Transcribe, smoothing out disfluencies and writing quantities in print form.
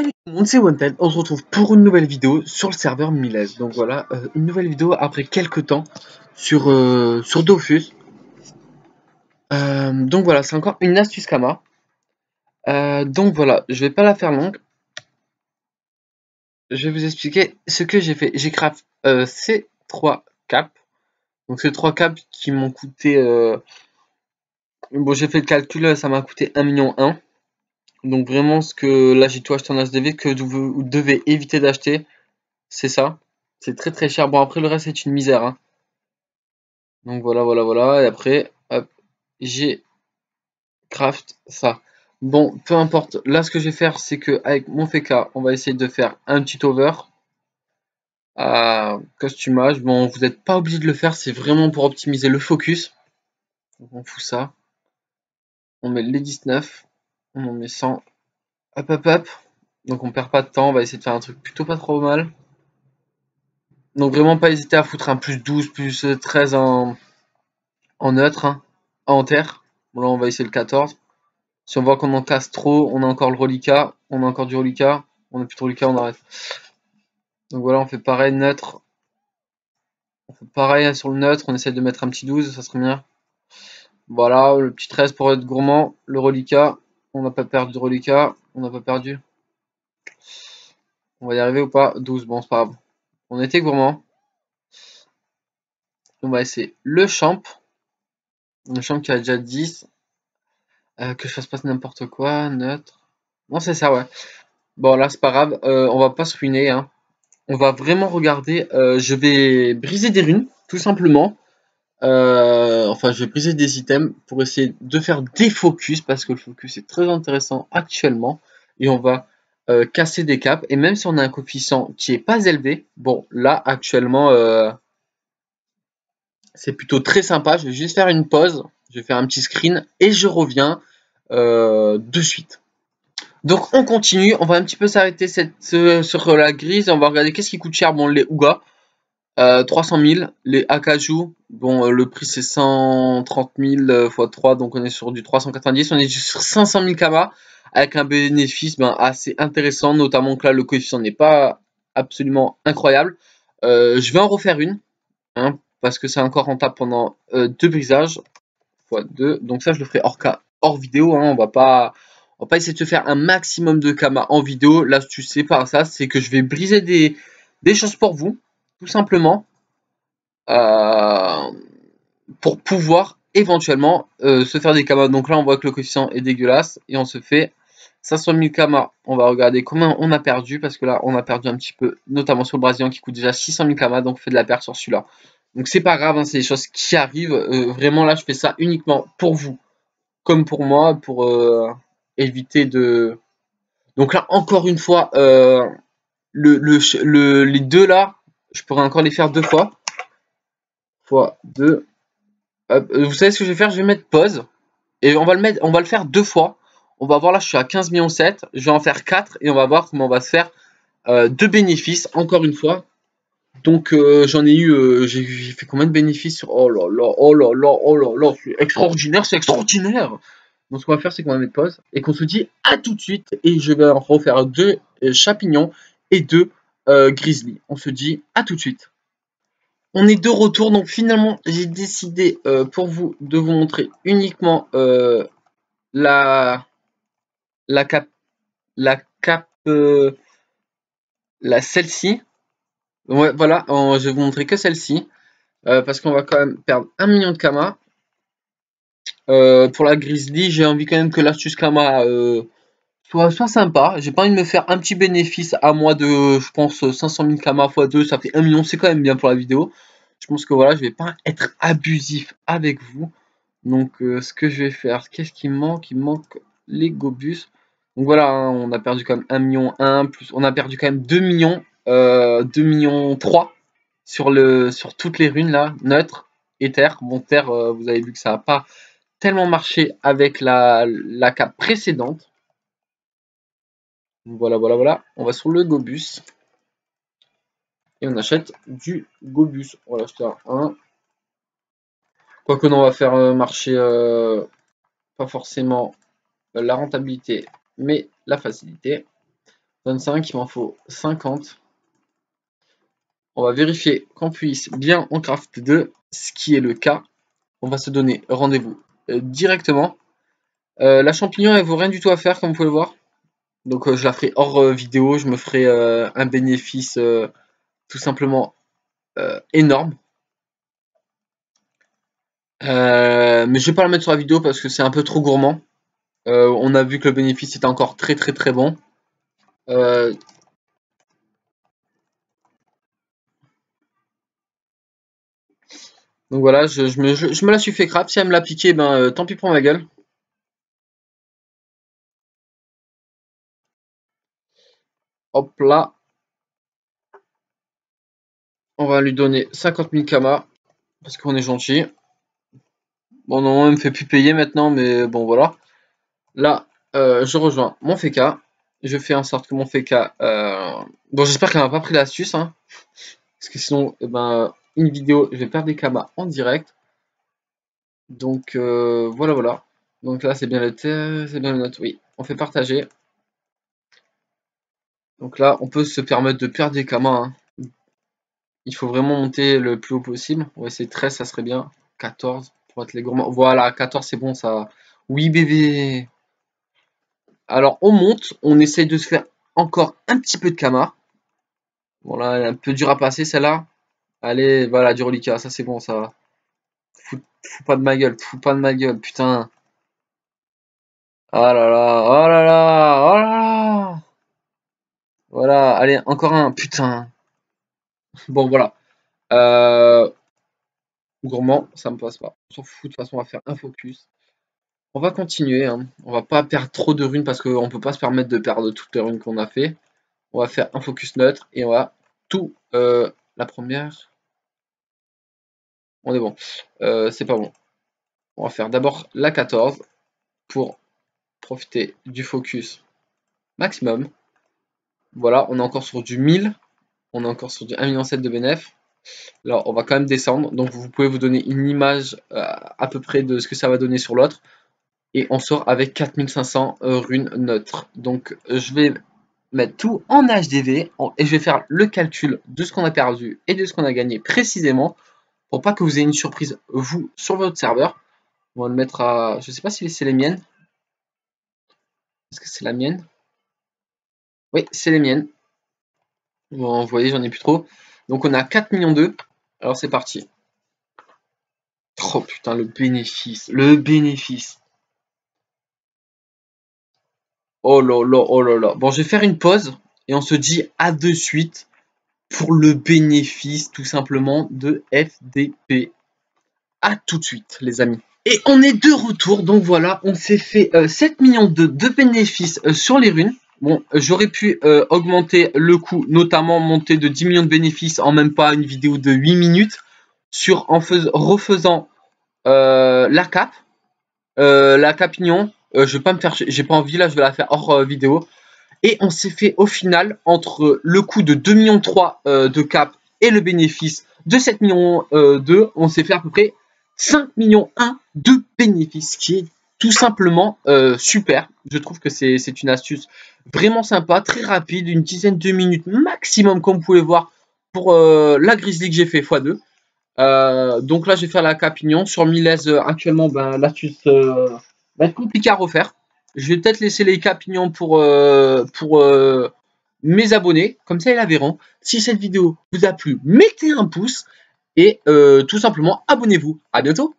Salut tout le monde, c'est OneTen. On se retrouve pour une nouvelle vidéo sur le serveur Miles. Donc voilà, une nouvelle vidéo après quelques temps sur Dofus. Donc voilà, c'est encore une astuce Kama. Donc voilà, je vais pas la faire longue. Je vais vous expliquer ce que j'ai fait. J'ai craft ces 3 caps. Donc ces 3 caps qui m'ont coûté... bon, j'ai fait le calcul, ça m'a coûté 1,1 million. Donc vraiment, ce que là j'ai tout acheté en HDV, que vous devez éviter d'acheter, c'est ça. C'est très très cher. Bon, après le reste c'est une misère, hein. Donc voilà, voilà, voilà. Et après, hop, j'ai craft ça. Bon, peu importe. Là, ce que je vais faire, c'est que avec mon FK, on va essayer de faire un petit over à costumage. Bon, vous n'êtes pas obligé de le faire, c'est vraiment pour optimiser le focus. Donc on fout ça. On met les 19. On en met 100. Hop, hop, hop. Donc on perd pas de temps. On va essayer de faire un truc plutôt pas trop mal. Donc vraiment pas hésiter à foutre un plus 12, plus 13 en neutre, hein, en terre. Bon là on va essayer le 14. Si on voit qu'on en casse trop, on a encore le reliquat, on a encore du reliquat, on n'a plus de reliquat, on arrête. Donc voilà, on fait pareil, neutre. On fait pareil sur le neutre, on essaie de mettre un petit 12, ça serait bien. Voilà, le petit 13 pour être gourmand, le reliquat, on n'a pas perdu de reliquat, on n'a pas perdu. On va y arriver ou pas? 12, bon c'est pas grave. On était gourmand. On va essayer le champ. Le champ qui a déjà 10. Que je fasse pas n'importe quoi, neutre. Non c'est ça ouais. Bon là c'est pas grave, on va pas se ruiner hein. On va vraiment regarder, je vais briser des runes, tout simplement. Enfin, je vais briser des items pour essayer de faire des focus, parce que le focus est très intéressant actuellement. Et on va casser des caps. Et même si on a un coefficient qui est pas élevé, bon, là, actuellement, c'est plutôt très sympa. Je vais juste faire une pause, je vais faire un petit screen, et je reviens de suite. Donc on continue, on va un petit peu s'arrêter sur la grise, et on va regarder qu'est-ce qui coûte cher. Bon, les Ougas. 300 000, les Akaju, bon le prix c'est 130 000 x 3, donc on est sur du 390, on est sur 500 000 Kama, avec un bénéfice assez intéressant, notamment que là le coefficient n'est pas absolument incroyable. Je vais en refaire une, hein, parce que c'est encore rentable pendant 2 brisages, x 2, donc ça je le ferai hors vidéo, hein, on va pas essayer de se faire un maximum de Kama en vidéo. Là tu sais pas ça, c'est que je vais briser des choses pour vous, tout simplement, euh, pour pouvoir éventuellement se faire des kamas. Donc là on voit que le coefficient est dégueulasse et on se fait 500 000 kamas. On va regarder combien on a perdu, parce que là on a perdu un petit peu, notamment sur le brésilien qui coûte déjà 600 000 kamas, donc on fait de la perte sur celui-là. Donc c'est pas grave, hein, c'est des choses qui arrivent. Vraiment là je fais ça uniquement pour vous comme pour moi, pour éviter de... Donc là encore une fois, les deux là, je pourrais encore les faire 2 fois. Fois 2. Vous savez ce que je vais faire? Je vais mettre pause. Et on va le faire 2 fois. On va voir là, je suis à 15 millions 7. Je vais en faire 4 et on va voir comment on va se faire de bénéfices encore une fois. Donc j'en ai eu, j'ai fait combien de bénéfices sur... Oh là là, oh là là, oh là là, c'est extraordinaire, c'est extraordinaire. Donc ce qu'on va faire, c'est qu'on va mettre pause et qu'on se dit à tout de suite. Et je vais en refaire 2 champignons et 2 grizzly. On se dit à tout de suite. On est de retour, donc finalement j'ai décidé pour vous de vous montrer uniquement la cap, celle-ci. Ouais, voilà, je vais vous montrer que celle-ci, parce qu'on va quand même perdre 1 million de Kama. Pour la Grizzly, j'ai envie quand même que l'astuce Kama soit sympa. J'ai pas envie de me faire un petit bénéfice à moi de, je pense, 500 000 Kama x 2, ça fait 1 million, c'est quand même bien pour la vidéo. Je pense que voilà, je vais pas être abusif avec vous. Donc ce que je vais faire, qu'est-ce qui me manque? Il me manque les Gobus. Donc voilà, hein, on a perdu quand même 1 million 1, plus on a perdu quand même 2 millions, 2 millions 3 sur toutes les runes là, neutre et terre. Bon, terre, vous avez vu que ça n'a pas tellement marché avec la cape précédente. Donc voilà, voilà, voilà. On va sur le Gobus. Et on achète du Gobus. On va acheter un. Quoique non, on va faire marcher pas forcément la rentabilité, mais la facilité. 25, il m'en faut 50. On va vérifier qu'on puisse bien en craft 2, ce qui est le cas. On va se donner rendez-vous directement. La champignon, elle vaut rien du tout à faire, comme vous pouvez le voir. Donc je la ferai hors vidéo, je me ferai un bénéfice tout simplement énorme. Mais je vais pas la mettre sur la vidéo parce que c'est un peu trop gourmand. On a vu que le bénéfice était encore très bon. Donc voilà, je me la suis fait crap. Si elle me l'a piqué, ben tant pis pour ma gueule. Hop là. On va lui donner 50 000 kamas. Parce qu'on est gentil. Bon, non, elle me fait plus payer maintenant, mais bon, voilà. Là, je rejoins mon FK. Je fais en sorte que mon FK... Bon, j'espère qu'elle m'a pas pris l'astuce, hein. Parce que sinon, eh ben, une vidéo, je vais perdre des kamas en direct. Donc, voilà. Donc là, c'est bien le note, oui. On fait partager. Donc là, on peut se permettre de perdre des kamas, hein. Il faut vraiment monter le plus haut possible. On va essayer 13, ça serait bien. 14 pour être les gourmands. Voilà, 14, c'est bon, ça. Oui, bébé. Alors, on monte. On essaye de se faire encore un petit peu de kamas. Bon, là, elle est un peu dur à passer, celle-là. Allez, voilà, du reliquat. Ça, c'est bon, ça va. Fous pas de ma gueule. Fous pas de ma gueule, putain. Oh là là. Oh là là. Oh là là. Voilà, allez, encore un. Putain. Bon, voilà. Gourmand, ça me passe pas. On s'en fout, de toute façon, on va faire un focus. On va continuer, hein. On va pas perdre trop de runes parce qu'on peut pas se permettre de perdre toutes les runes qu'on a fait. On va faire un focus neutre et on va tout. La première. On est bon. C'est pas bon. On va faire d'abord la 14 pour profiter du focus maximum. Voilà, on est encore sur du 1000. On est encore sur du 1,7 million de bénéf. Alors, on va quand même descendre. Donc, vous pouvez vous donner une image à peu près de ce que ça va donner sur l'autre. Et on sort avec 4500 runes neutres. Donc, je vais mettre tout en HDV et je vais faire le calcul de ce qu'on a perdu et de ce qu'on a gagné précisément pour pas que vous ayez une surprise, vous, sur votre serveur. On va le mettre à... Je sais pas si c'est les miennes. Est-ce que c'est la mienne? Oui, c'est les miennes. Bon, vous voyez, j'en ai plus trop. Donc, on a 4 millions 2. Alors, c'est parti. Oh putain, le bénéfice. Le bénéfice. Oh là là, oh là là. Bon, je vais faire une pause et on se dit à de suite pour le bénéfice tout simplement de FDP. À tout de suite, les amis. Et on est de retour, donc voilà, on s'est fait 7 millions de bénéfices sur les runes. Bon, j'aurais pu augmenter le coût, notamment monter de 10 millions de bénéfices en même pas une vidéo de 8 minutes, refaisant la cape. La capignon, je vais pas me faire, j'ai pas envie là, je vais la faire hors vidéo. Et on s'est fait au final, entre le coût de 2,3 millions de cap et le bénéfice de 7 millions 2, on s'est fait à peu près 5 millions 1 de bénéfices, qui est tout simplement super. Je trouve que c'est une astuce vraiment sympa, très rapide, une dizaine de minutes maximum, comme vous pouvez voir, pour la Grizzly que j'ai fait x2. Donc là, je vais faire la capignon. Sur Milez, actuellement, ben, l'astuce va être compliquée à refaire. Je vais peut-être laisser les capignons pour mes abonnés. Comme ça, ils la verront. Si cette vidéo vous a plu, mettez un pouce. Et tout simplement, abonnez-vous. À bientôt.